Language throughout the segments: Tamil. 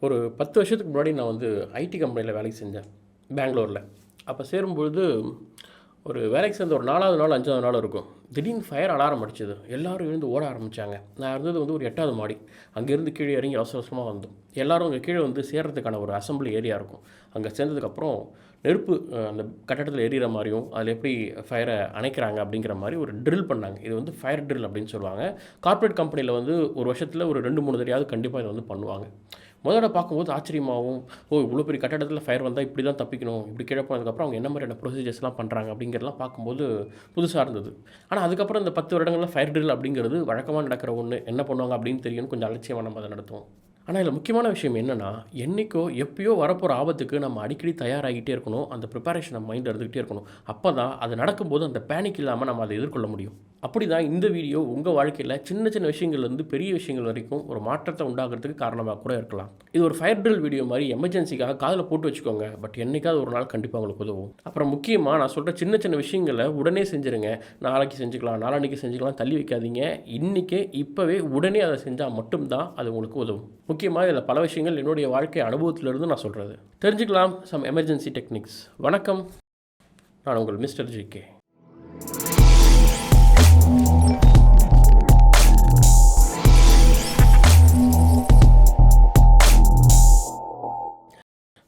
ஒரு 10 வருஷத்துக்கு முன்னாடி நான் வந்து ஐடி கம்பெனியில் வேலைக்கு செஞ்சேன் பெங்களூரில். அப்போ சேரும்பொழுது ஒரு வேலைக்கு சேர்ந்த ஒரு 4வது நாள் 5வது நாள் இருக்கும். திடீர்னு ஃபயர் அலாரம் அடிச்சது. எல்லோரும் எழுந்து ஓட ஆரம்பித்தாங்க. நான் இருந்தது வந்து ஒரு 8வது மாடி. அங்கேருந்து கீழே இறங்கி அவசர அவசரமாக வந்தோம். எல்லோரும் அங்கே கீழே வந்து சேர்கிறதுக்கான ஒரு அசம்பிளி ஏரியா இருக்கும். அங்கே சேர்ந்ததுக்கப்புறம் நெருப்பு அந்த கட்டடத்தில் எரியிற மாதிரியும் அதில் எப்படி ஃபயரை அணைக்கிறாங்க அப்படிங்கிற மாதிரி ஒரு ட்ரில் பண்ணாங்க. இது வந்து ஃபயர் ட்ரில் அப்படின்னு சொல்லுவாங்க. கார்ப்பரேட் கம்பெனியில் வந்து ஒரு வருஷத்தில் ஒரு 2-3 தடவையாவது கண்டிப்பாக இதை வந்து பண்ணுவாங்க. முதல்ல பார்க்கும்போது ஆச்சரியமாகவும், இவ்வளோ பெரிய கட்டடத்தில் ஃபயர் வந்தால் இப்படி தான் தப்பிக்கணும், இப்படி கீழே போனதுக்கப்புறம் அவங்க என்ன மாதிரியான ப்ரொசீஜர்ஸ்லாம் பண்ணுறாங்க அப்படிங்கிறதெல்லாம் பார்க்கும்போது புதுசாக இருந்தது. ஆனால் அதுக்கப்புறம் இந்த 10 வருடங்களில் ஃபயர் ட்ரில் அப்படிங்கிறது வழக்கமாக நடக்கிற ஒன்று. என்ன பண்ணுவாங்க அப்படின்னு தெரியும்னு கொஞ்சம் அலட்சியமாக நம்ம அதை நடத்துவோம். ஆனால் இதில் முக்கியமான விஷயம் என்னென்னா, என்றைக்கோ எப்பயோ வரப்போகிற ஆபத்துக்கு நம்ம அடிக்கடி தயாராகிட்டே இருக்கணும். அந்த ப்ரிப்பரேஷன் நம்ம மைண்டில் இருந்துகிட்டே இருக்கணும். அப்போ தான் அது நடக்கும்போது அந்த பேனிக் இல்லாமல் நம்ம அதை எதிர்கொள்ள முடியும். அப்படி தான் இந்த வீடியோ உங்கள் வாழ்க்கையில் சின்ன சின்ன விஷயங்கள்லேருந்து பெரிய விஷயங்கள் வரைக்கும் ஒரு மாற்றத்தை உண்டாகிறதுக்கு காரணமாக கூட இருக்கலாம். இது ஒரு ஃபயர் ட்ரில் வீடியோ மாதிரி எமர்ஜென்சிக்காக காதில் போட்டு வச்சுக்கோங்க. பட் என்றைக்காவது ஒரு நாள் கண்டிப்பாக உங்களுக்கு உதவும். அப்புறம் முக்கியமாக நான் சொல்கிற சின்ன சின்ன விஷயங்களை உடனே செஞ்சுருங்க. நாளைக்கு செஞ்சுக்கலாம், நாளான்னைக்கு செஞ்சுக்கலாம், தள்ளி வைக்காதீங்க. இன்றைக்கே இப்போவே உடனே அதை செஞ்சால் மட்டும்தான் அது உங்களுக்கு உதவும். முக்கியமாக இதில் பல விஷயங்கள் என்னுடைய வாழ்க்கை அனுபவத்திலிருந்து நான் சொல்கிறது. தெரிஞ்சுக்கலாம் சம் எமர்ஜென்சி டெக்னிக்ஸ். வணக்கம், நான் உங்கள் Mr.GK.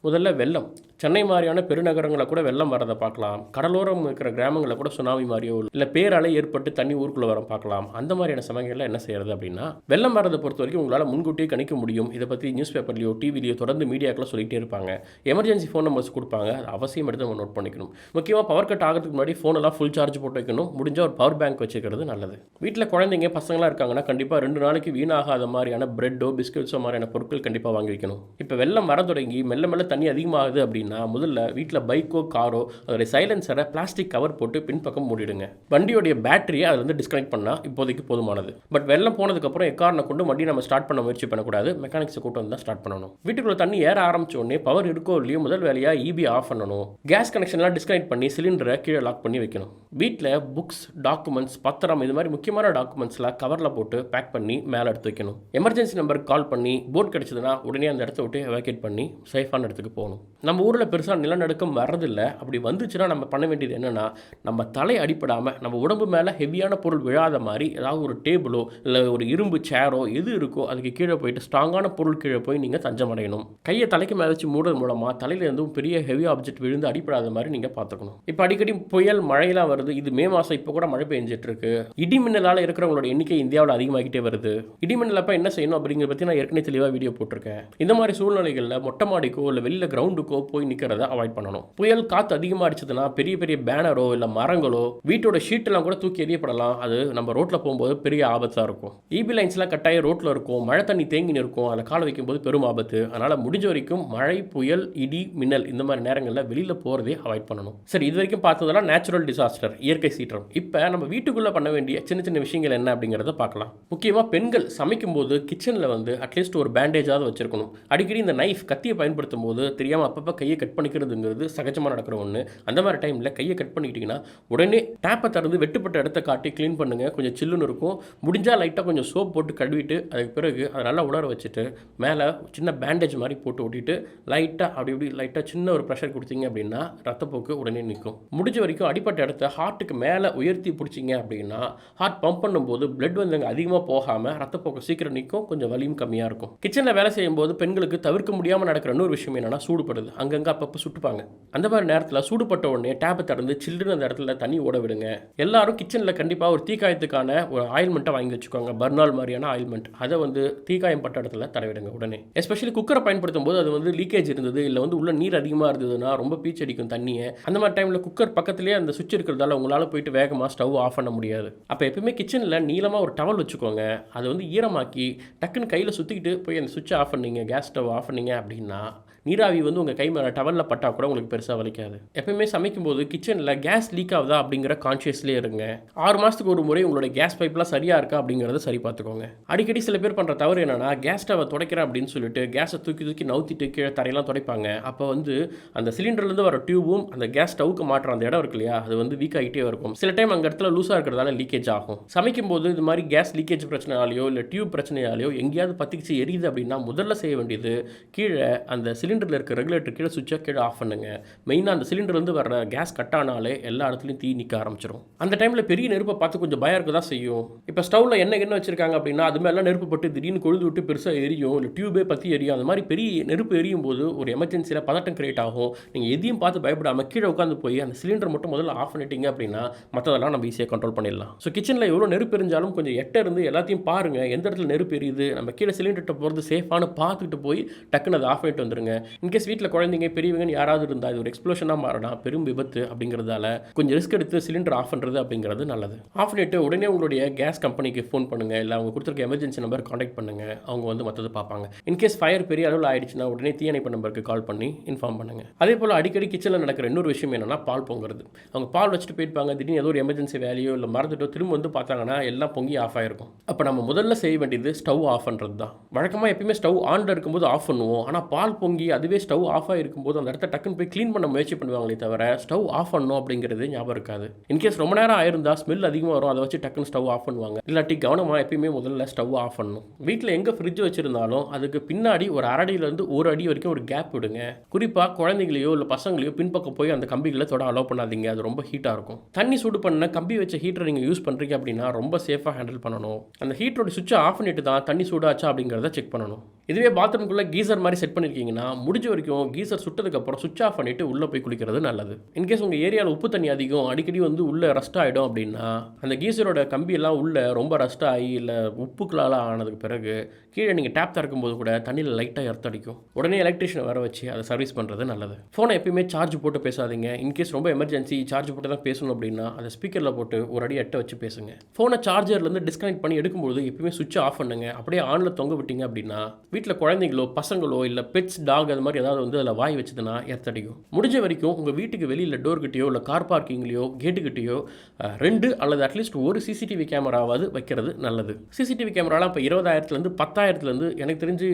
முதல்ல வெள்ளம். சென்னை மாதிரியான பெருநகரங்களை கூட வெள்ளம் வரதை பார்க்கலாம். கடலோரம் இருக்கிற கிராமங்களில் கூட சுனாமி மாதிரியோ இல்லை பேரலை ஏற்பட்டு தண்ணி ஊருக்குள்ளே வர பார்க்கலாம். அந்த மாதிரியான சமயங்களில் என்ன செய்கிறது அப்படின்னா, வெள்ளம் வரதை பொறுத்த வரைக்கும் உங்களால் முன்கூட்டியே கணிக்க முடியும். இதை பற்றி நியூஸ் பேப்பர்லையோ டிவிலையோ தொடர்ந்து மீடியாக்கெல்லாம் சொல்லிகிட்டே இருப்பாங்க. எமர்ஜென்சி ஃபோன் நம்பர்ஸ் கொடுப்பாங்க. அது அவசியம் எடுத்து நம்ம நோட் பண்ணிக்கணும். முக்கியமாக பவர் கட் ஆகிறதுக்கு முன்னாடி ஃபோனெல்லாம் ஃபுல் சார்ஜ் போட்டு வைக்கணும். முடிஞ்சால் ஒரு பவர் பேங்க் வச்சுக்கிறது நல்லது. வீட்டில் குழந்தைங்க பசங்களாம் இருக்காங்கன்னா கண்டிப்பாக 2 நாளைக்கு வீணாகாத மாதிரியான பிரெட்டோ பிஸ்கட்ஸோ மாதிரியான பொருட்கள் கண்டிப்பாக வாங்கி வைக்கணும். இப்போ வெள்ளம் வர தொடங்கி மெல்ல மெல்ல தண்ணி அதிகமாகுது அப்படின்னா முதல்ல வீட்டில் பைக்கோ காரோ அதோடைய சைலன்சரை பிளாஸ்டிக் கவர் போட்டு பின்பக்கம் மூடிடுங்க. வண்டியோடைய பேட்டரியை அதில் வந்து டிஸ்கனெக்ட் பண்ணால் இப்போதைக்கு போதுமானது. பட் வெள்ளம் போனதுக்கப்புறம் எக்காரணம் கொண்டு வண்டி நம்ம ஸ்டார்ட் பண்ண முயற்சி பண்ணக்கூடாது. மெக்கானிக்ஸை கூட்டு வந்து தான் ஸ்டார்ட் பண்ணணும். வீட்டுக்குள்ள தண்ணி ஏற ஆரம்பிச்ச உடனே பவர் இருக்கோ இல்லையோ முதல் வேலையாக இபி ஆஃப் பண்ணணும். கேஸ் கனெக்ஷன்லாம் டிஸ்கனெக்ட் பண்ணி சிலிண்டரை கீழே லாக் பண்ணி வைக்கணும். வீட்டில் புக்ஸ், டாக்குமெண்ட்ஸ், பத்திரம் இது மாதிரி முக்கியமான டாக்குமெண்ட்ஸ்லாம் கவரில் போட்டு பேக் பண்ணி மேலே எடுத்து வைக்கணும். எமர்ஜென்சி நம்பருக்கு கால் பண்ணி போட் கிடச்சதுன்னா உடனே அந்த இடத்த விட்டு எவாக்குவேட் பண்ணி சேஃபான இடத்துக்கு போகணும். நம்ம ஊரில் பெருசாக நிலநடுக்கம் வர்றதில்லை. அப்படி வந்துச்சுன்னா நம்ம பண்ண வேண்டியது என்னென்னா, நம்ம தலை அடிப்படாமல் நம்ம உடம்பு மேலே ஹெவியான பொருள் விழாத மாதிரி ஏதாவது ஒரு டேபிளோ இல்லை ஒரு இரும்பு சேரோ எது இருக்கோ அதுக்கு கீழே போயிட்டு ஸ்ட்ராங்கான பொருள் கீழே போய் நீங்கள் தஞ்சம் அடையணும். கையை தலைக்கு மேலே வச்சு மூடுறது மூலமாக தலையிலேருந்து பெரிய ஹெவி ஆப்ஜெக்ட் விழுந்து அடிப்படாத மாதிரி நீங்கள் பார்த்துக்கணும். இப்போ அடிக்கடி புயல் மழையெல்லாம் வருது. இது மே மாதம் இப்போ கூட மழை பெஞ்சிட்டு இருக்கு. இடிமின்னலால் இருக்கிறவங்களோட எண்ணிக்கை இந்தியாவில் அதிகமாகிட்டே வருது. இடிமின்னல் அப்போ என்ன செய்யணும் அப்படிங்கிற பற்றி நான் ஏற்கனவே தெளிவாக வீடியோ போட்டிருக்கேன். இந்த மாதிரி சூழ்நிலைகளில் மொட்டை மாடிக்கோ இல்லை வெளியில் கிரவுண்டுக்கோ போய் நிற்கிறத அவாய்ட் பண்ணணும். புயல் காற்று அதிகமாக அடிச்சதுன்னா பெரிய பெரிய பேனரோ இல்லை மரங்களோ வீட்டோட ஷீட்டெல்லாம் கூட தூக்கி எறியப்படலாம். அது நம்ம ரோட்டில் போகும்போது பெரிய ஆபத்தாக இருக்கும். இபி லைன்ஸ்லாம் கட்டாயம் ரோட்டில் இருக்கும். மழை தண்ணி தேங்கி இருக்கும். அதில் காலை வைக்கும்போது பெரும் ஆபத்து. அதனால் முடிஞ்ச வரைக்கும் மழை, புயல், இடி, மின்னல் இந்த மாதிரி நேரங்களில் வெளியில் போகிறதே அவாய்ட் பண்ணணும். சரி, இது வரைக்கும் பார்த்ததெல்லாம் நேச்சுரல் டிசாஸ்டர், இயற்கை சீற்றம். இப்போ நம்ம வீட்டுக்குள்ளே பண்ண வேண்டிய சின்ன சின்ன விஷயங்கள் என்ன அப்படிங்கிறத பார்க்கலாம். முக்கியமாக பெண்கள் சமைக்கும் போது கிச்சனில் வந்து அட்லீஸ்ட் ஒரு பேண்டேஜாவது வச்சிருக்கணும். அடிக்கடி இந்த நைஃப், கத்தியை பயன்படுத்தும் போது தெரியாமல் அப்பப்போ கையை கட் பண்ணிக்கிறதுங்கிறது சகஜமாக நடக்கிற ஒன்று. அந்த மாதிரி டைமில் கையை கட் பண்ணிக்கிட்டிங்கன்னா உடனே டேப்பை திறந்து வெட்டுப்பட்ட இடத்த காட்டி க்ளீன் பண்ணுங்கள். கொஞ்சம் சில்லுன்னு இருக்கும். முடிஞ்சால் லைட்டாக கொஞ்சம் சோப் போட்டு கழுவிட்டு அதுக்கு பிறகு அதை நல்லா உலர வச்சுட்டு மேலே சின்ன பேண்டேஜ் மாதிரி போட்டு ஒட்டிட்டு லைட்டாக அப்படி லைட்டாக சின்ன ஒரு ப்ரெஷர் கொடுத்தீங்க அப்படின்னா ரத்தப்போக்கு உடனே நிற்கும். முடிஞ்ச வரைக்கும் அடிப்பட்ட இடத்த ஹார்ட்டுக்கு மேலே உயர்த்தி பிடிச்சிங்க அப்படின்னா ஹார்ட் பம்ப் பண்ணும்போது பிளட் வந்து அங்கே அதிகமாக போகாமல் ரத்தப்போக்கு சீக்கிரம் நிற்கும். கொஞ்சம் வலியும் கம்மியாக இருக்கும். கிச்சனில் வேலை செய்யும்போது பெண்களுக்கு தவிர்க்க முடியாமல் நடக்கிற இன்னொரு விஷயம் என்னென்னா சூடுபடுது. அங்கங்கே அப்பப்போ சுட்டுப்பாங்க. அந்த மாதிரி நேரத்தில் சூடுபட்ட உடனே டேப்பை திறந்து சில்லுன்னு அந்த இடத்துல தண்ணி ஓட விடுங்க. எல்லாரும் கிச்சனில் கண்டிப்பாக ஒரு தீக்காயத்துக்கான ஒரு ஆயில்மெண்ட்டை வாங்கி வச்சுக்கோங்க. பர்னால் மாதிரியான ஆயில்மெண்ட். அதை வந்து தீக்காயம் பட்ட இடத்துல தடவிடுங்க உடனே. எஸ்பெஷலி குக்கரை பயன்படுத்தும் போது அது வந்து லீக்கேஜ் இருந்தது இல்லை வந்து உள்ள நீர் அதிகமாக இருந்ததுன்னா ரொம்ப பீச்சடிக்கும் தண்ணியை. அந்த மாதிரி டைமில் குக்கர் பக்கத்துலேயே அந்த சுவிட்ச் இருக்கிறதால உங்களால் போயிட்டு வேகமாக ஸ்டவ் ஆஃப் பண்ண முடியாது. அப்போ எப்பவுமே கிச்சனில் நீளமாக ஒரு டவல் வச்சுக்கோங்க. அதை வந்து ஈரமாக்கி டக்குன்னு கையில் சுற்றிக்கிட்டு போய் அந்த சுவிட்சை ஆஃப் பண்ணீங்க, கேஸ் ஸ்டவ் ஆஃப் பண்ணீங்க அப்படின்னா நீராவி வந்து உங்கள் கை மேலே டவலில் பட்டால் கூட உங்களுக்கு பெருசாக வலிக்காது. எப்பயுமே சமைக்கும்போது கிச்சனில் கேஸ் லீக் ஆகுதா அப்படிங்கிற கான்ஷியஸ்லேயே இருங்க. 6 மாதத்துக்கு ஒரு முறை உங்களுடைய கேஸ் பைப்லாம் சரியாக இருக்கா அப்படிங்கிறத சரி பார்த்துக்கோங்க. அடிக்கடி சில பேர் பண்ணுற தவறு என்னன்னா, கேஸ் ஸ்டவை துடைக்கிறேன் அப்படின்னு சொல்லிட்டு கேஸை தூக்கி நவுத்திட்டு கீழே தரையெல்லாம் துடைப்பாங்க. அப்போ வந்து அந்த சிலிண்டர்லேருந்து வர டியூபும் அந்த கேஸ் ஸ்டவுக்கு மாற்ற அந்த இடம் இருக்கு இல்லையா, அது வந்து வீக் ஆகிட்டே இருக்கும். சில டைம் அங்கே இடத்துல லூஸாக இருக்கிறதால லீக்கேஜ் ஆகும். சமைக்கும்போது இது மாதிரி கேஸ் லீக்கேஜ் பிரச்சனையாலேயோ இல்லை டியூப் பிரச்சனையாலேயோ எங்கேயாவது பற்றிச்சு எரியுது அப்படின்னா முதல்ல செய்ய வேண்டியது கீழே அந்த சிலிண்டரில் இருக்க ரெகுலேட்டர் கீழே சுவிட்சை கீழே ஆஃப் பண்ணுங்க. மெயினாக அந்த சிலிண்டர்லேருந்து வர கேஸ் கட் ஆனாலே எல்லா இடத்துலையும் தீ நிற்க ஆரம்பிச்சிடும். அந்த டைமில் பெரிய நெருப்பை பார்த்து கொஞ்சம் பயம் இருக்க தான் செய்யும். இப்போ ஸ்டவ்வில் என்ன வச்சிருக்காங்க அப்படின்னா அது மேலாம் நெருப்பு பட்டு திடீர்னு கொழுந்து விட்டு பெருசாக எரியும், இல்லை டியூபே பற்றி எரியும். அந்த மாதிரி பெரிய நெருப்பு எரியும் போது ஒரு எமர்ஜென்சியில் பதட்டம் கிரியேட் ஆகும். நீங்கள் எதையும் பார்த்து பயப்படாமல் கீழே உட்காந்து போய் அந்த சிலிண்டர் மட்டும் முதல்ல ஆஃப் பண்ணிட்டீங்க அப்படின்னா மற்றதெல்லாம் நம்ம ஈஸியாக கண்ட்ரோல் பண்ணிடலாம். ஸோ கிச்சனில் எவ்வளோ நெருப்பு எரிஞ்சாலும் கொஞ்சம் எட்ட இருந்து எல்லாத்தையும் பாருங்கள், எந்த இடத்துல நெருப்பு எரியுது, நம்ம கீழே சிலிண்டர்கிட்ட போகிறது சேஃபானு பார்த்துட்டு போய் டக்குன்னு அதை ஆஃப் பண்ணிட்டு வந்துருங்க. இன்கேஸ் வீட்டில் குழந்தைங்க பெரியவங்கன்னு யாராவது இருந்தால் இது ஒரு எக்ஸ்ப்ளோஷனாக மாறலாம், பெரும் விபத்து அப்படிங்கிறதால கொஞ்சம் ரிஸ்க் எடுத்து சிலிண்டர் ஆஃப் பண்ணுறது அப்படிங்கிறது நல்லது. ஆஃப் பண்ணிட்டு உடனே உங்களுடைய கேஸ் கம்பெனிக்கு ஃபோன் பண்ணுங்கள், இல்லை அவங்க கொடுத்துருக்க எமர்ஜென்சி நம்பர் காண்டாக்ட் பண்ணுங்கள். அவங்க வந்து மற்றது பார்ப்பாங்க. இன்கேஸ் ஃபயர் பெரிய அளவில் ஆயிடுச்சுன்னா உடனே தீயணைப்பு நம்பருக்கு கால் பண்ணி இன்ஃபார்ம் பண்ணுங்கள். அதே போல் அடிக்கடி கிச்சனில் நடக்கிற இன்னொரு விஷயம் என்னென்னா பால் பொங்குறது. அவங்க பால் வச்சுட்டு போயிருப்பாங்க, திடீர்னு ஏதோ ஒரு எமர்ஜென்சி வேலையோ இல்லை மறந்துட்டோ திரும்ப வந்து பார்த்தாங்கன்னா எல்லாம் பொங்கி ஆஃப் ஆகிருக்கும். அப்போ நம்ம முதல்ல செய்ய வேண்டியது ஸ்டவ் ஆஃப் பண்ணுறது தான். வழக்கமாக எப்பயுமே ஸ்டவ் ஆனில் இருக்கும்போது ஆஃப் பண்ணுவோம். ஆனால் பால் பொங்கி அதுவே ஸ்டவ் ஆஃப் ஆகிருக்கும்போது அந்த இடத்த டக்குன்னு போய் க்ளீன் பண்ண முயற்சி பண்ணுவாங்களே தவிர ஸ்டவ் ஆஃப் பண்ணணும் அப்படிங்கிறது ஞாபகம் இருக்காது. இன்கேஸ் ரொம்ப நேரம் ஆயிருந்தா ஸ்மெல் அதிகமாக வரும், அதை வச்சு டக்குன்னு ஸ்டவ் ஆஃப் பண்ணுவாங்க. இல்லாட்டி கவனமாக எப்பயுமே முதல்ல ஸ்டவ் ஆஃப் பண்ணணும். வீட்டில் எங்கே ஃப்ரிட்ஜ் வச்சிருந்தாலும் அதுக்கு பின்னாடி ஒரு அரடியிலேருந்து ஒரு அடி வரைக்கும் ஒரு கேப் விடுங்க. குறிப்பாக குழந்தைங்களையோ இல்லை பசங்களையோ பின்பக்கம் போய் அந்த கம்பிகளை தொட அலோவ் பண்ணாதீங்க, அது ரொம்ப ஹீட்டாக இருக்கும். தண்ணி சூடு பண்ண கம்பி வச்ச ஹீட்டரை நீங்கள் யூஸ் பண்ணுறீங்க அப்படின்னா ரொம்ப சேஃபாக ஹேண்டில் பண்ணணும். அந்த ஹீட்டரோட சுவிட்சை ஆஃப் பண்ணிட்டு தான் தண்ணி சூடாச்சா அப்படிங்கிறத செக் பண்ணணும். இதுவே பாத்ரூம்குள்ளே கீசர் மாதிரி செட் பண்ணியிருக்கீங்கன்னா முடிஞ்ச வரைக்கும் கீசர் சுட்டதுக்கப்புறம் சுவிட்ச் ஆஃப் பண்ணிவிட்டு உள்ளே போய் குளிக்கிறது நல்லது. இன்கேஸ் உங்கள் ஏரியாவில் உப்பு தண்ணி அதிகம் அடிக்கடி வந்து உள்ளே ரஸ்ட் ஆகிடும் அப்படின்னா அந்த கீசரோட கம்பியெல்லாம் உள்ளே ரொம்ப ரஸ்ட் ஆகி இல்லை உப்புக்களால் ஆனதுக்கு பிறகு கீழே நீங்கள் டேப் திறக்கும்போது கூட தண்ணியில் லைட்டாக எர்த் அடிக்கும். உடனே எலக்ட்ரிஷியனை வர வச்சு அதை சர்வீஸ் பண்ணுறது நல்லது. ஃபோனை எப்பயுமே சார்ஜ் போட்டு பேசாதீங்க. இன்கேஸ் ரொம்ப எமர்ஜென்சி சார்ஜ் போட்டு தான் பேசணும் அப்படின்னா அதை ஸ்பீக்கரில் போட்டு ஒரு அடி எட்ட வச்சு பேசுங்க. ஃபோனை சார்ஜர்லேருந்து டிஸ்கனெக்ட் பண்ணி எடுக்கும்போது எப்பயுமே சுவிட்ச் ஆஃப் பண்ணுங்க. அப்படியே ஆனில் தொங்க விட்டீங்க அப்படின்னா வீட்டில் குழந்தைங்களோ பசங்களோ இல்லை பெட்ஸ் டாக் அது மாதிரி ஏதாவது வந்து அதில் வாய் வச்சதுன்னா எர்த்தடிக்கும். முடிஞ்ச வரைக்கும் உங்கள் வீட்டுக்கு வெளியில் டோர்கிட்டையோ இல்லை கார் பார்க்கிங்லையோ கேட்டுக்கிட்டையோ 2 அல்லது அட்லீஸ்ட் ஒரு சிசிடிவி கேமராவாவது வைக்கிறது நல்லது. சிசிடிவி கேமராலாம் இப்போ 20,000லேருந்து 10,000லேருந்து எனக்கு தெரிஞ்சு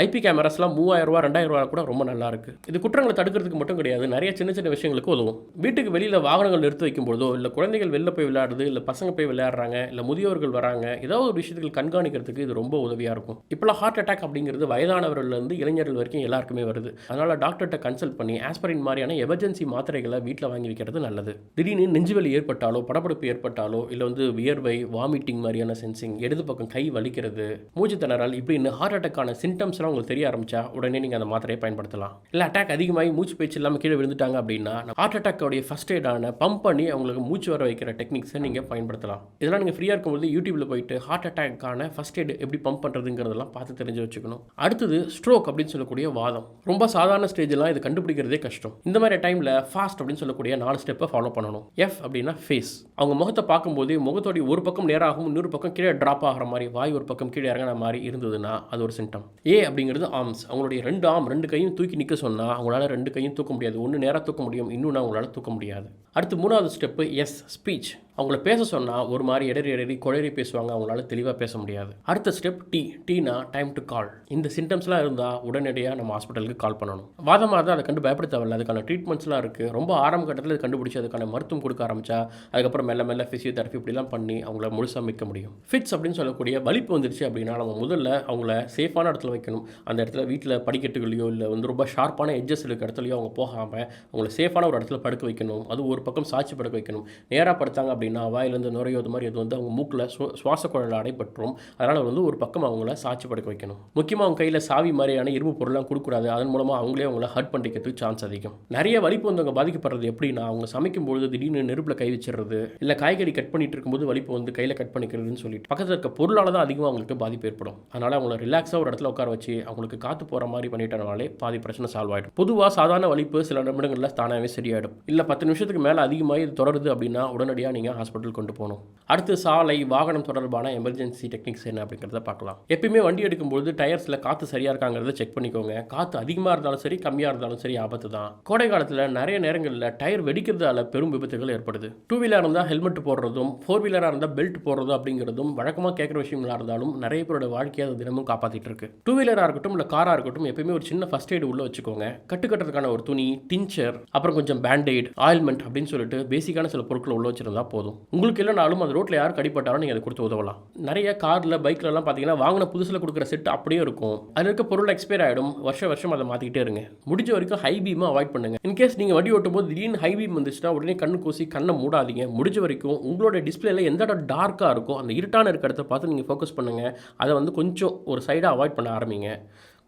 ஐபி கேமராஸ்லாம் 3,000 ரூபா 2,000 ரூபா கூட ரொம்ப நல்லா இருக்குது. இது குற்றங்களை தடுக்கிறதுக்கு மட்டும் கிடையாது, நிறைய சின்ன சின்ன விஷயங்களுக்கு உதவும். வீட்டுக்கு வெளியில் வாகனங்கள் நிறுத்தி வைக்கும்போதோ இல்லை குழந்தைகள் வெளில போய் விளையாடுது இல்லை பசங்க போய் விளையாடுறாங்க இல்லை முதியோர்கள் வராங்க ஏதாவது ஒரு விஷயத்துக்கு கண்காணிக்கிறதுக்கு இது ரொம்ப உதவியாக இருக்கும். இப்போலாம் ஹார்ட் அட்டாக் அப்படிங்கிறது வயதானவர்கள்லேருந்து இளைஞர்கள் வரைக்கும் எல்லாருக்குமே வருது. அதனால் டாக்டர்கிட்ட கன்சல்ட் பண்ணி ஆஸ்பிரின் மாதிரியான எமர்ஜென்சி மாத்திரைகளை வீட்டில் வாங்கி வைக்கிறது நல்லது. திடீர்னு நெஞ்சுவலி ஏற்பட்டாலோ படபடப்பு ஏற்பட்டாலோ இல்லை வந்து வியர்வை வாமிட்டிங் மாதிரியான சென்சிங் இடது பக்கம் கை வலிக்கிறது மூச்சு திணறல் இப்படின்னு ஹார்ட் அட்டாக்கான சிம்டம்ஸ்லாம் உங்களுக்கு தெரிய ஆரம்பிச்சா உடனே நீங்கள் அந்த மாத்திரையை பயன்படுத்தலாம். இல்லை அட்டாக் அதிகமாகி மூச்சு பேச்சு இல்லாமல் கீழே விழுந்துட்டாங்க அப்படின்னா ஹார்ட் அட்டாக்கோடைய ஃபர்ஸ்ட் எய்டான பம்ப் பண்ணி அவங்களுக்கு மூச்சு வர வைக்கிற டெக்னிக்ஸை நீங்கள் பயன்படுத்தலாம். இதெல்லாம் நீங்கள் ஃப்ரீயாக இருக்கும்போது யூடியூப்பில் போயிட்டு ஹார்ட் அட்டாக்கான ஃபர்ஸ்ட் எய்டு எப்படி பம்ப் பண்ணுறதுங்கிறதெல்லாம் பார்த்து தெரிஞ்சு வச்சுக்கணும். அடுத்தது ஸ்ட்ரோக் அப்படின்னு சொல்லக்கூடிய வாதம். ரொம்ப சாதாரண ஸ்டேஜெலாம் இது கண்டுபிடிக்கிறதே கஷ்டம். இந்த மாதிரி டைமில் ஃபாஸ்ட் அப்படின்னு சொல்லக்கூடிய 4 ஸ்டெப்பை ஃபாலோ பண்ணணும். எஃப் அப்படின்னா ஃபேஸ். அவங்க முகத்தை பார்க்கும்போது முகத்தோடைய ஒரு பக்கம் நேராகவும் இன்னொரு பக்கம் கீழே ட்ராப் ஆகிற மாதிரி வாய் ஒரு பக்கம் கீழே இறங்கின மாதிரி இருந்ததுன்னா அது ஒரு சிம்டம். ஏ அப்படிங்கிறது ஆர்ம்ஸ். அவங்களுடைய 2 ஆர்ம் 2 கையும் தூக்கி நிற்க சொன்னால் அவங்களால 2 கையும் தூக்க முடியாது. ஒன்று நேராக தூக்க முடியும், இன்னொன்று அவங்களால தூக்க முடியாது. அடுத்து 3வது ஸ்டெப்பு எஸ் ஸ்பீச். அவங்கள பேச சொன்னால் ஒரு மாதிரி இடறி குழறி பேசுவாங்க, அவங்களால தெளிவாக பேச முடியாது. அடுத்த ஸ்டெப் டீனா டைம் டு கால். இந்த சிம்டம்ஸ்லாம் இருந்தால் உடனடியாக நம்ம ஹாஸ்பிட்டலுக்கு கால் பண்ணணும். வாதமாக தான் அதை கண்டு பயப்பட தேவையில்லை. அதுக்கான ட்ரீட்மெண்ட்ஸ்லாம் இருக்குது. ரொம்ப ஆரம்ப கட்டத்தில் கண்டுபிடிச்சி அதுக்கான மருத்துவம் கொடுக்க ஆரம்பித்தா அதுக்கப்புறம் மெல்ல மெல்ல ஃபிசியோதெரப்பி இப்படிலாம் பண்ணி அவங்கள முழுசாக மீட்க முடியும். ஃபிட்ஸ் அப்படின்னு சொல்லக்கூடிய வலிப்பு வந்துருச்சு அப்படின்னா நம்ம முதல்ல அவங்கள சேஃபான இடத்துல வைக்கணும். அந்த இடத்துல வீட்டில் படிக்கட்டுகளையோ இல்லை வந்து ரொம்ப ஷார்ப்பான எட்ஜஸ் இருக்க இடத்துலையோ அவங்க போகாமல் அவங்கள சேஃபான ஒரு இடத்துல படுக்க வைக்கணும். அது ஒரு பக்கம் சாட்சி படுக்க வைக்கணும். நேராக படுத்தாங்க அப்படின்னா வாயிலேருந்து நுரையோ அது மாதிரி அது வந்து அவங்க மூக்கில் சுவாச குழல் அடைபட்டுரும். அதனால் வந்து ஒரு பக்கம் அவங்கள சாட்சி படுக்க வைக்கணும். முக்கியமாக அவங்க கையில் சாவி மாதிரியான இரும்பு பொருள்லாம் கொடுக்கூடாது. அதன் மூலமாக அவங்களே அவங்கள ஹர்ட் பண்ணிக்கிறதுக்கு சான்ஸ் அதிகம். நிறைய வலிப்பு வந்து அவங்க பாதிக்கப்படுறது எப்படின்னா அவங்க சமைக்கும்போது திடீர்னு நெருப்பில் கை வச்சிடுறது இல்லை காய்கறி கட் பண்ணிட்டு இருக்கும்போது வலிப்பு வந்து கையில் கட் பண்ணிக்கிறதுன்னு சொல்லிட்டு பக்கத்தில் இருக்க பொருளால் தான் அதிகமாக அவங்களுக்கு பாதிப்பு ஏற்படும். அதனால் அவங்கள ரிலாக்ஸாக ஒரு இடத்துல உட்கார வச்சு அவங்களுக்கு காற்று போகிற மாதிரி பண்ணிட்டனாலே பாதி பிரச்சனை சால்வ் ஆகிடும். பொதுவாக சாதாரண வலிப்பு சில நிமிடங்களில் தானாகவே சரியாயிடும். இல்லை 10 நிமிஷத்துக்கு மேலே அதிகமாக இது தொடருது அப்படின்னா உடனடியாக நீங்கள் தான் ஹாஸ்பிட்டல் கொண்டு போகணும். அடுத்து சாலை வாகனம் தொடர்பான எமர்ஜென்சி டெக்னிக்ஸ் என்ன அப்படிங்கிறத பார்க்கலாம். எப்பயுமே வண்டி எடுக்கும்போது டயர்ஸில் காற்று சரியாக இருக்காங்கிறத செக் பண்ணிக்கோங்க. காற்று அதிகமாக இருந்தாலும் சரி கம்மியாக இருந்தாலும் சரி ஆபத்து தான். கோடை காலத்தில் நிறைய நேரங்களில் டயர் வெடிக்கிறதால பெரும் விபத்துகள் ஏற்படுது. 2 வீலராக இருந்தால் ஹெல்மெட் போடுறதும் 4 வீலராக இருந்தால் பெல்ட் போடுறதும் அப்படிங்கிறதும் வழக்கமாக கேட்குற விஷயங்களா இருந்தாலும் நிறைய பேரோட வாழ்க்கையை அது தினமும் காப்பாற்றிட்டு இருக்கு. 2 வீலராக இருக்கட்டும் இல்லை காராக இருக்கட்டும் எப்பயுமே ஒரு சின்ன ஃபர்ஸ்ட் எய்டு உள்ள வச்சுக்கோங்க. கட்டுக்கட்டுறதுக்கான ஒரு துணி, டிஞ்சர், அப்புறம் கொஞ்சம் பேண்டேட், ஆயில்மெண்ட் அப்படின்னு சொல்லிட்டு பேசிக்கான சில பொருட்களை உள்ள வச்சிருந்தா போதும். உங்களுக்கு இல்லைனாலும் அந்த ரோட்டில் யார் கடிப்பட்டாலும் நீங்கள் அதை கொடுத்து உதவலாம். நிறைய காரில் பைக்லலாம் பார்த்தீங்கன்னா வாங்கின புதுசில் கொடுக்குற செட் அப்படியே இருக்கும். அதில் இருக்க பொருள் எக்ஸ்பயர் ஆகிடும். வருஷம் அதை மாற்றிக்கிட்டே இருங்க. முடிஞ்ச வரைக்கும் ஹை பீமை அவாய்ட் பண்ணுங்க. இன்கேஸ் நீங்கள் வண்டி ஓட்டும் போது திடீர்னு ஹை பீம் வந்துச்சுன்னா உடனே கண்ணு கூசி கண்ணை மூடாதீங்க. முடிஞ்ச வரைக்கும் உங்களோட டிஸ்பிளேல எந்த இடம் டார்க்காக இருக்கோ அந்த இருட்டான இருக்க இடத்த பார்த்து நீங்கள் ஃபோக்கஸ் பண்ணுங்கள். அதை கொஞ்சம் ஒரு சைடாக அவாய்ட் பண்ண ஆரம்பிங்க.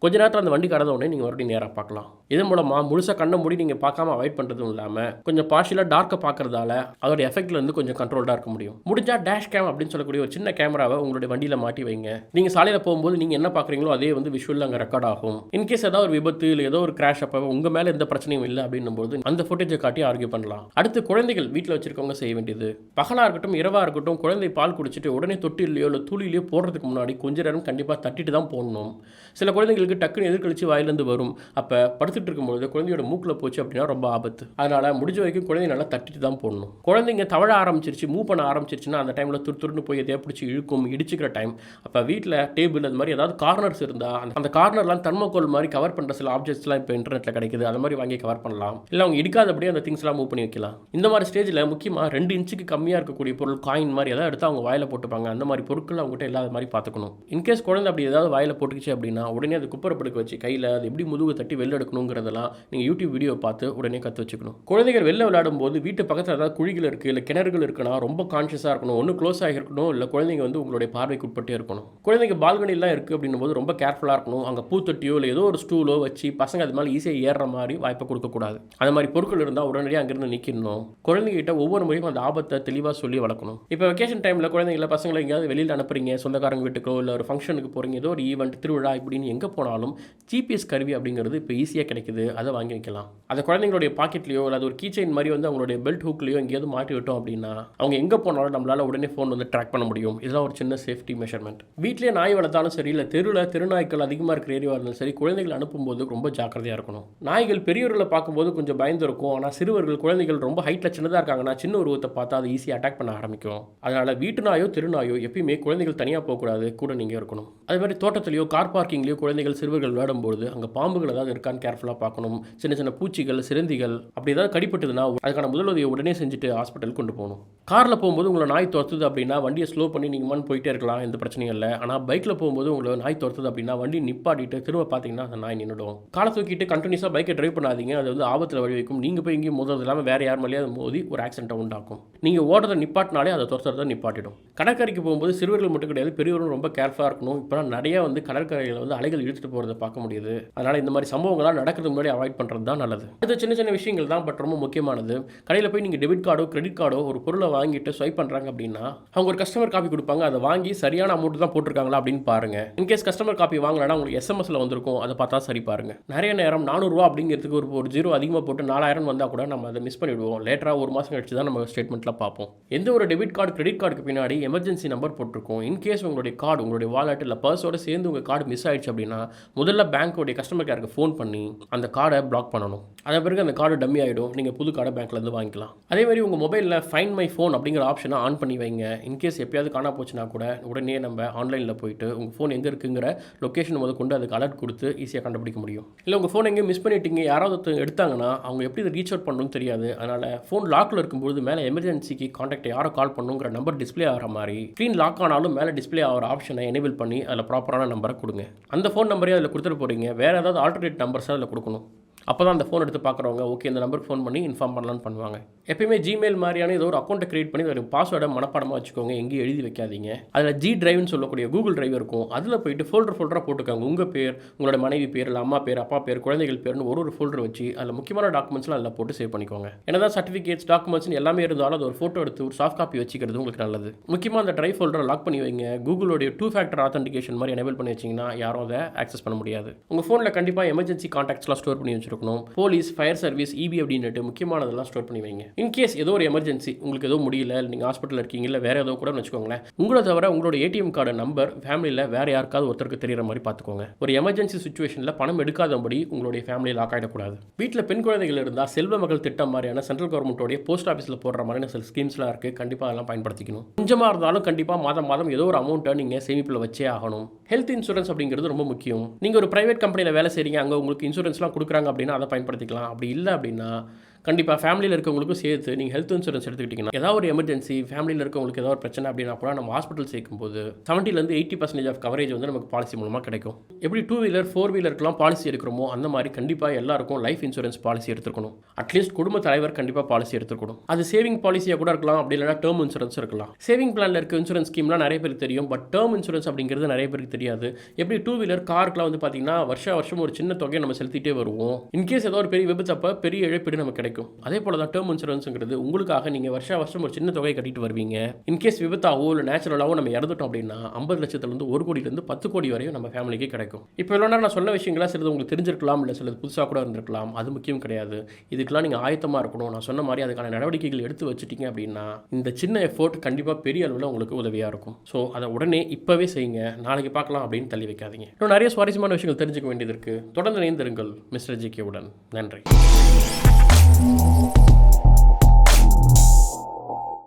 கொஞ்ச நேரத்தில் அந்த வண்டி கடந்த உடனே நீங்கள் மறுபடியும் நேராக பார்க்கலாம். இதன் மூலமாக முழுசாக கண்ணை மூடி நீங்கள் பார்க்காம அவாய்ட் பண்ணுறதும் இல்லாமல் கொஞ்சம் பார்ஷியலாக டார்க்கை பார்க்கறதால அதோட எஃபெக்ட்லேருந்து கொஞ்சம் கண்ட்ரோல்டாக இருக்க முடியும். முடிஞ்சால் டேஷ் கேம் அப்படின்னு சொல்லக்கூடிய ஒரு சின்ன கேமராவை உங்களுடைய வண்டியில் மாட்டி வைங்க. நீங்கள் சாலையில் போகும்போது நீங்கள் என்ன பார்க்குறீங்களோ அதே விஷுவலில் அங்கே ரெக்கார்ட் ஆகும். இன்கேஸ் ஏதாவது ஒரு விபத்து இல்லை ஏதோ ஒரு கிராஷ் அப்போ உங்கள் மேலே எந்த பிரச்சனையும் இல்லை அப்படின்னும் போது அந்த ஃபுட்டேஜை காட்டி ஆர்கியூ பண்ணலாம். அடுத்து குழந்தைகள் வீட்டில் வச்சிருக்கவங்க செய்ய வேண்டியது, பகலாக இருக்கட்டும் இரவாக இருக்கட்டும், குழந்தை பால் குடிச்சிட்டு உடனே தொட்டிலையோ இல்லை தூளிலையோ போடுறதுக்கு முன்னாடி கொஞ்ச நேரம் கண்டிப்பாக தட்டிட்டு தான் போடணும். சில குழந்தைங்களுக்கு டக்குன்னு எதிர்கழிச்சு வாயிலேருந்து வரும். அப்போ படுத்துட்டு இருக்கும்போது குழந்தையோட மூக்கில் போச்சு அப்படின்னா ரொம்ப ஆபத்து. அதனால் முடிஞ்ச வரைக்கும் குழந்தை நல்லா தட்டிட்டு தான் போடணும். குழந்தைங்க தவழ ஆரம்பிச்சிருச்சு, மூவ் பண்ண ஆரம்பிச்சிருச்சுன்னா அந்த டைமில் துருன்னு போய் எதையா பிடிச்சி இழுக்கும், இடிச்சுக்கிற டைம். அப்போ வீட்டில் டேபிள் அது மாதிரி ஏதாவது கார்னர்ஸ் இருந்தால் அந்த கார்னர்லாம் தர்மோகோல் மாதிரி கவர் பண்ணுற சில ஆப்ஜெக்ட்ஸ்லாம் இப்போ இன்டர்நெட்டில் கிடைக்குது. அது மாதிரி வாங்கி கவர் பண்ணலாம். இல்லை அவங்க இடிக்காதபடியே அந்த திங்ஸ்லாம் மூவ் பண்ணி வைக்கலாம். இந்த மாதிரி ஸ்டேஜில் முக்கியமாக 2 இன்ச்சுக்கு கம்மியாக இருக்கக்கூடிய பொருள், காயின் மாதிரி ஏதாவது எடுத்து அவங்க வாயில் போட்டுப்பாங்க. அந்த மாதிரி பொருட்கள் அவங்ககிட்ட இல்லாத மாதிரி பார்த்துக்கணும். இன்கேஸ் குழந்தை அப்படி ஏதாவது வாயில் போட்டுக்கிச்சு அப்படின்னா உடனே அது குப்பரப்படுக்க வச்சு கையில் அது எப்படி முதுகு தட்டி வெளில எடுக்கணுங்கிறதெல்லாம் நீங்கள் யூடியூப் வீடியோ பார்த்து உடனே கற்று வச்சுக்கணும். குழந்தைகள் வெளில விளையாடும் போது வீட்டு பக்கத்தில் ஏதாவது குழிகள் இருக்குது இல்லை கிணறுகள் இருக்குன்னா ரொம்ப கான்ஷியஸாக இருக்கணும். ஒன்று க்ளோஸ் ஆகிருக்கணும், இல்லை குழந்தைங்க உங்களுடைய பார்வைக்கு உட்பட்டே இருக்கணும். குழந்தைங்க பால்கனிலாம் இருக்குது அப்படின்னும் போது ரொம்ப கேர்ஃபுல்லாக இருக்கணும். அங்கே பூத்தொட்டியோ இல்லை ஏதோ ஒரு ஸ்டூலோ வச்சு பசங்க அது மாதிரி ஈஸியாக ஏறுற மாதிரி வாய்ப்பை கொடுக்கக்கூடாது. அந்த மாதிரி பொருட்கள் இருந்தால் உடனடியாக அங்கேருந்து நிற்கணும். குழந்தைகிட்ட ஒவ்வொரு முறையும் அந்த ஆபத்தை தெளிவாக சொல்லி வளர்க்கணும். இப்போ வெக்கேஷன் டைமில் குழந்தைங்கள பசங்களை எங்கேயாவது வெளியில் அனுப்புறீங்க, சொந்தக்காரங்க வீட்டுக்கோ இல்லை ஒரு ஃபங்க்ஷனுக்கு போகிறீங்க, ஏதோ ஒரு ஈவெண்ட் திருவிழா இப்படின்னு எங்கே போனாலும் ஜிபிஎஸ் கருவி அப்படிங்கிறது இப்போ ஈஸியாக கிடைக்குது. அதை வாங்கி வைக்கலாம். அதை குழந்தைங்களுடைய பாக்கெட்லையோ இல்லை அது ஒரு கீ செயின் மாதிரி அவங்களுடைய பெல்ட் ஹூக்லையோ எங்கேயாவது மாட்டி விட்டோம் அப்படின்னா அவங்க எங்கே போனாலும் நம்மளால் உடனே ஃபோன் ட்ராக் பண்ண முடியும். இதெல்லாம் ஒரு சின்ன சேஃப்டி மெஷர்மெண்ட். வீட்டிலே நாய் வளர்த்தாலும் சரி இல்லை தெருவில் தெருநாய்க்கள் அதிகமாக இருக்கிற ஏரியாவாக இருந்தாலும் சரி குழந்தைகள் அனுப்பும்போது ரொம்ப ஜாக்கிரதையாக இருக்கணும். நாய்கள் பெரியவர்களை பார்க்கும்போது கொஞ்சம் பயந்து இருக்கும். ஆனால் சிறுவர்கள் குழந்தைகள் ரொம்ப ஹைட்டில் சின்னதாக இருக்காங்கன்னா சின்ன உருவத்தை பார்த்தா அதை ஈஸியாக அட்டாக் பண்ண ஆரம்பிக்கும். அதனால் வீட்டு நாயோ தெருநாயோ எப்பயுமே குழந்தைகள் தனியாக போகக்கூடாது, கூட நீங்கள் இருக்கணும். அதே மாதிரி தோட்டத்திலையோ கார் பார்க்கிங்லையோ குழந்தைகள் சிறுவர்கள் விளையாடும்போது அங்கே பாம்புகள் ஏதாவது இருக்கான்னு கேர்ஃபுல்லாக பார்க்கணும். சின்ன சின்ன பூச்சிகள், சிலந்திகள் அப்படி ஏதாவது கடிப்பட்டதுன்னா அதுக்கான முதலுதவியை உடனே செஞ்சுட்டு ஹாஸ்பிட்டல் கொண்டு போகணும். காரில் போகும்போது உங்களை நாய் துரத்துது அப்படின்னா வண்டியை ஸ்லோ பண்ணி நீங்கள் போயிட்டே இருக்கலாம், எந்த பிரச்சனையும் இல்லை. ஆனால் பைக்கில் போகும்போது உங்களை நாய் துரத்துது அப்படின்னா வண்டி நிப்பாட்டிட்டு திரும்ப பார்த்தீங்கன்னா அந்த நாய் நின்றுடும். காலை தூக்கிட்டு கண்டினியூஸாக பைக்கை ட்ரைவ் பண்ணாதீங்க. அது ஆபத்தில் வழி வைக்கும். நீங்கள் போய் இங்கேயும் மோதுறது இல்லாமல் வேறு யார் மேலேயே மோதி ஒரு ஆக்சிடென்ட்டை உண்டாக்கும். நீங்கள் ஓடுறதை நிப்பாட்டினாலே அதை துரத்துறதை நிப்பாட்டிடும். கடற்கரைக்கு போகும்போது சிறுவர்கள் மட்டும் கிடையாது, பெரியவர்களும் ரொம்ப கேர்ஃபுல்லாக இருக்கணும். இப்போலாம் நிறைய கடற்கரையில் அலைகள் இழுத்துட்டு போகிறத பார்க்க முடியுது. அதனால் இந்த மாதிரி சம்பவங்கள்லாம் நடக்கிறதுக்கு முன்னாடி அவாய்ட் பண்ணுறது தான் நல்லது. அது சின்ன சின்ன விஷயங்கள் தான், பட் ரொம்ப முக்கியமானது. கடையில் போய் நீங்கள் டெபிட் கார்டோ கிரெடிட் கார்டோ ஒரு பொருளை வாங்கிட்டு ஸ்வைப் பண்ணுறாங்க அப்படின்னா அவங்க ஒரு கஸ்டமர் காப்பி கொடுப்பாங்க. அதை வாங்கி சரியான அமௌண்ட் தான் போட்டிருக்காங்களா அப்படின்னு பாருங்க. இன்கேஸ் கஸ்டமர் காப்பி வாங்கலன்னா உங்களுக்கு எஸ்எம்எஸ்ல வந்திருக்கும், அதை பார்த்தா சரி பாருங்க. நிறைய நேரம் 400 ரூபா அப்படிங்கிறதுக்கு ஒரு ஜீரோ அதிகமாக போட்டு 4000 வந்தால் கூட நம்ம அதை மிஸ் பண்ணிவிடுவோம். லேட்டராக ஒரு மாதம் கழிச்சு தான் நம்ம ஸ்டேட்மெண்ட்டில் பார்ப்போம். எந்த ஒரு டெபிட் கார்டு கிரெடிட் கார்டுக்கு பின்னாடி எமர்ஜென்சி நம்பர் போட்டிருக்கும். இன்கேஸ் உங்களுடைய கார்டு உங்களுடைய வாலெட் இல்லை பர்ஸோட சேர்ந்து உங்கள் கார்டு மிஸ் ஆயிடுச்சு அப்படின்னா முதல்ல பேங்க்கோடைய கஸ்டமர் கேருக்கு ஃபோன் பண்ணி அந்த கார்டை பிளாக் பண்ணணும். அதன் பிறகு அந்த கார்டு டம்மி ஆகிடும். நீங்கள் புது கார்டை பேங்க்லேருந்து வாங்கிக்கலாம். அதே மாதிரி உங்கள் மொபைலில் ஃபைண்ட் மை ஃபோன் அப்படிங்கிற ஆப்ஷனை ஆன் பண்ணி வைங்க. இன்கேஸ் எப்பயாவது காணா போச்சுன்னா கூட உடனே நம்ம ஆன்லைனில் போயிட்டு உங்கள் ஃபோன் எங்கே இருக்குங்கிற லொக்கேஷன் கொண்டு அதுக்கு அலர்ட் கொடுத்து ஈஸியாக கண்டுபிடிக்க முடியும். இல்லை உங்கள் ஃபோன் எங்கேயும் மிஸ் பண்ணிட்டீங்க, யாராவது எடுத்தாங்கன்னா அவங்க எப்படி இதை ரீச் அவுட் பண்ணணும்னு தெரியாது. அதனால் ஃபோன் லாக்கில் இருக்கும்போது மேலே எமர்ஜென்சிக்கு கான்டாக்ட் யாரை கால் பண்ணுங்கிற நம்பர் டிஸ்பிளே ஆகிற மாதிரி ஸ்க்ரீன் லாக் ஆனாலும் மேலே டிஸ்பிளே ஆகிற ஆப்ஷனை எனேபிள் பண்ணி அதில் ப்ராப்பரான நம்பரை கொடுங்க. அந்த ஃபோன் நம்பரே அதில் கொடுத்துட்டு போகிறீங்க, வேறு ஏதாவது ஆல்டர்னேட் நம்பர்ஸை அதில் கொடுக்கணும். அப்போ தான் அந்த ஃபோன் எடுத்து பார்க்குறவங்க ஓகே இந்த நம்பருக்கு ஃபோன் பண்ணி இன்ஃபார்ம் பண்ணலான்னு பண்ணுவாங்க. எப்பயுமே ஜிமெயில் மாதிரியான ஏதோ ஒரு அக்கௌண்ட்டை கிரியேட் பண்ணி ஒரு பாஸ்வேர்டை மனப்பாடமாக வச்சுக்கோங்க, எங்கேயும் எழுதி வைக்காதீங்க. அதில் ஜி டிரைவ்னு சொல்லக்கூடிய கூகுள் டிரைவ் இருக்கும். அதில் போயிட்டு ஃபோல்டராக போட்டுக்காங்க. உங்கள் பேர், உங்களோட மனைவி பேர், இல்லை அம்மா பேர், அப்பா பேர், குழந்தைகள் பேர்னு ஒரு ஃபோல்டர் வச்சு அதில் முக்கியமான டாக்குமெண்ட்ஸ்லாம் அதில் போட்டு சேவ் பண்ணிக்கோங்க. என்னதான் சர்டிஃபிகேட்ஸ் டாக்குமெண்ட்ஸ்னு எல்லாமே இருந்தாலும் அது ஒரு ஃபோட்டோ எடுத்து ஒரு சாஃப்ட் காப்பி வச்சுக்கிறது உங்களுக்கு நல்லது. முக்கியமாக அந்த டிரைவ் ஃபோல்டரை லாக் பண்ணி வைங்க. கூகுளோடைய 2 ஃபேக்டர் ஆத்தென்டிகேஷன் மாதிரி எனேபிள் பண்ணி வச்சிங்கன்னா யாரும் அதை ஆக்சஸ் பண்ண முடியாது. உங்கள் ஃபோனில் கண்டிப்பாக எமர்ஜென்சி கான்டாக்ட்ஸ்லாம் ஸ்டோர் பண்ணி வச்சிருக்கோம். இருக்கணும். போலீஸ், ஃபயர் சர்வீஸ், இபி அப்படின்ட்டு முக்கியமானதெல்லாம் ஸ்டோர் பண்ணி வைங்க. இன்கேஸ் ஏதோ ஒரு எமர்ஜென்சி உங்களுக்கு ஏதோ முடியல, நீங்கள் ஹாஸ்பிட்டலில் இருக்கீங்க, இல்லை வேறு ஏதோ கூட வச்சுக்கோங்களேன், உங்களை தவிர உங்களோட ஏடிஎம் கார்டு நம்பர் ஃபேமிலியில் வேறு யாருக்காவது ஒருத்தருக்கு தெரிகிற மாதிரி பார்த்துக்கோங்க. ஒரு எமர்ஜென்சி சுச்சுவேஷனில் பணம் எடுக்காதபடி உங்களுடைய ஃபேமிலி லாக் ஆகிடக்கூடாது. வீட்டில் பெண் குழந்தைகள் இருந்தால் செல்வ மகள் திட்டம் மாதிரியான சென்ட்ரல் கவர்மெண்ட்டோடைய போஸ்ட் ஆஃபீஸில் போடுற மாதிரியான சில ஸ்கீம்ஸ்லாம் இருக்குது. கண்டிப்பாக அதெல்லாம் பயன்படுத்திக்கணும். கொஞ்சமாக இருந்தாலும் கண்டிப்பாக மாதம் ஏதோ ஒரு அமௌண்ட்டை நீங்கள் சேமிப்பில் வச்சே ஆகணும். ஹெல்த் இன்சூரன்ஸ் அப்படிங்கிறது ரொம்ப முக்கியம். நீங்கள் ஒரு பிரைவேட் கம்பெனியில் வேலை செய்கிறீங்க, அங்கே உங்களுக்கு இன்சூரன்ஸ்லாம் கொடுக்குறாங்க அப்படின்னா அதை பயன்படுத்திக்கலாம். அப்படி இல்லை அப்படின்னா கண்டிப்பாக ஃபேமிலியில் இருக்கவங்களுக்கும் சேர்த்து நீங்கள் ஹெல்த் இன்சூரன்ஸ் எடுத்துக்கிட்டிங்கன்னா ஏதாவது ஒரு எமர்ஜென்சி ஃபேமிலியில் இருக்கவங்களுக்கு ஏதாவது ஒரு பிரச்சனை அப்படின்னா கூட நம்ம ஹாஸ்பிட்டல் சேர்க்கும்போது 70% 80% ஆஃப் கவரேஜ் வந்து நமக்கு பாலிசி மூலமாக கிடைக்கும். எப்படி 2 வீலர் 4 வீலருக்குலாம் பாலிசி எடுக்கிறோமோ அந்த மாதிரி கண்டிப்பாக எல்லாருக்கும் லைஃப் இன்சூரன்ஸ் பாலிசி எடுத்துக்கணும். அட்லீஸ்ட் குடும்ப தலைவர் கண்டிப்பாக பாலிசி எடுத்துக்கணும். அது சேவிங் பாலிசியாக கூட இருக்கலாம், அப்படி இல்லைனா டேர்ம் இன்சூரன்ஸ் இருக்கலாம். சேவிங் பிளானில் இருக்க இன்சூரன்ஸ் ஸ்கீம்லாம் நிறைய பேருக்கு தெரியும், பட் டேர்ம் இன்சூரன்ஸ் அப்படிங்கிறது நிறைய பேருக்கு தெரியாது. எப்படி 2 வீலர் காருக்குலாம் வந்து பார்த்தீங்கன்னா வருஷம் ஒரு சின்ன தொகையை நம்ம செலுத்திட்டே வருவோம். இன்கேஸ் ஏதோ ஒரு பெரிய விபத்தப்போ பெரிய இழப்பீடு நமக்கு கிடைக்கும். அதே போல தான் டேர்ம் இன்சூரன்ஸுங்கிறது உங்களுக்காக நீங்கள் வருஷம் ஒரு சின்ன தொகையை கட்டிட்டு வருவீங்க. இன்கேஸ் விபத்தாவோ இல்லை நேச்சுரலாவோ நம்ம இறந்துட்டோம் அப்படின்னா 50 லட்சத்துலேருந்து 1 கோடியிலேருந்து 10 கோடி வரையும் நம்ம ஃபேமிலிக்கு கிடைக்கும். இப்போ எவ்வளோ நான் சொன்ன விஷயங்களாம் சிலது உங்களுக்கு தெரிஞ்சிருக்கலாம், இல்லை சிலது புதுசாக கூட இருந்திருக்கலாம். அது முக்கியம் கிடையாது. இதுக்கெல்லாம் நீங்கள் ஆயத்தமாக இருக்கணும். நான் சொன்ன மாதிரி அதுக்கான நடவடிக்கைகள் எடுத்து வச்சுட்டீங்க அப்படின்னா இந்த சின்ன எஃபோர்ட் கண்டிப்பாக பெரிய அளவில் உங்களுக்கு உதவியாக இருக்கும். ஸோ அதை உடனே இப்போவே செய்யுங்க, நாளைக்கு பார்க்கலாம் அப்படின்னு தள்ளி வைக்காதீங்க. இன்னும் நிறைய சுவாரஸ்யமான விஷயங்கள் தெரிஞ்சுக்க வேண்டியது இருக்குது. தொடர்ந்து இணைந்திருங்கள் மிஸ்டர் ஜிகே உடன். நன்றி.